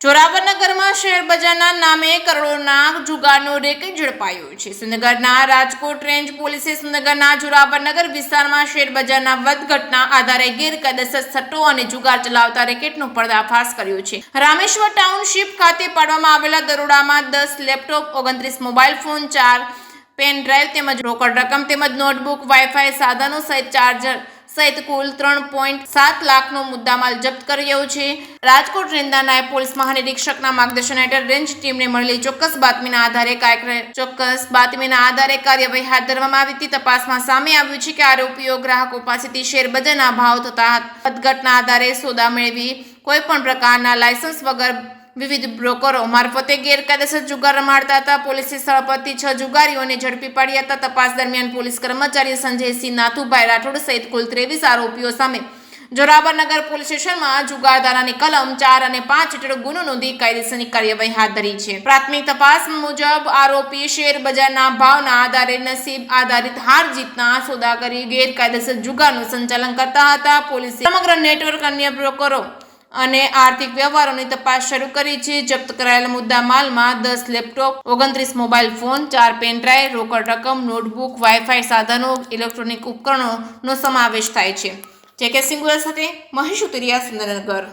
જોરાવરનગરમાં share બજારના નામે કરોડોના જુગારનો રેકેટ ઝડપાયો છે. સુરનગરના રાજકોટ રેન્જ પોલીસે સુરનગરના જોરાવરનગર વિસ્તારમાં શેર બજારના વધઘટના આધારે ગેરકાયદેસર સટ્ટો અને જુગાર ચલાવતા રેકેટનો પર્દાફાશ કર્યો છે. રામેશ્વર ટાઉનશીપ ખાતે પાડવામાં આવેલા દરોડામાં 10 laptop, 29 mobile phone, 4 pen drive તેમજ રોકડ રકમ તેમજ નોટબુક, વાઈફાઈ સાધનો સહિત ચાર્જર સહિત કુલ 3.7 લાખનો મુદ્દામાલ જપ્ત કર્યો છે. રાજકોટ રેન્જના નાયબ પોલીસ મહાનિરીક્ષકના માર્ગદર્શન હેઠળ રેન્જ ટીમને મળેલી ચોક્કસ બાતમીના આધારે કાર્યવાહી હાથ ધરવામાં આવી હતી. તપાસમાં સામે આવ્યું છે કે આરોપીઓ ગ્રાહકો પાસેથી શેર બજારના ભાવ તથા વધઘટના આધારે સોદા મેળવી કોઈપણ પ્રકારના લાયસન્સ વગર વિવિધ બ્રોકરો મારફતે ગેરકાયદેસર જુગાર રમાડતા હતા. પોલીસે સ્થળ પરથી 6 જુગારીઓને ઝડપી પાડ્યા હતા. તપાસ દરમિયાન પોલીસ કર્મચારી સંજયસિંહ નાથુભાઈ રાઠોડ સહિત કુલ 23 આરોપીઓ સામે જોરાવરનગર પોલીસ સ્ટેશનમાં જુગારધારાની કલમ 4 અને 5 હેઠળ ગુનો નોંધી કાયદેસરની કાર્યવાહી હાથ ધરી છે. પ્રાથમિક તપાસ મુજબ આરોપી શેર બજારના ભાવના આધારે નસીબ આધારિત હાર જીતના સોદા કરી ગેરકાયદેસર જુગારનું સંચાલન કરતા હતા. પોલીસે સમગ્ર નેટવર્ક, અન્ય બ્રોકરો અને આર્થિક વ્યવહારોની તપાસ શરૂ કરી છે. જપ્ત કરાયેલા મુદ્દા માલમાં 10 laptop, 29 mobile phone, 4 pen drive, રોકડ રકમ, નોટબુક, વાઈફાઈ સાધનો, ઇલેક્ટ્રોનિક ઉપકરણોનો સમાવેશ થાય છે. જેકે સિંગુલર સાથે મહેશ ઉતરિયા, સુરેન્દ્રનગર.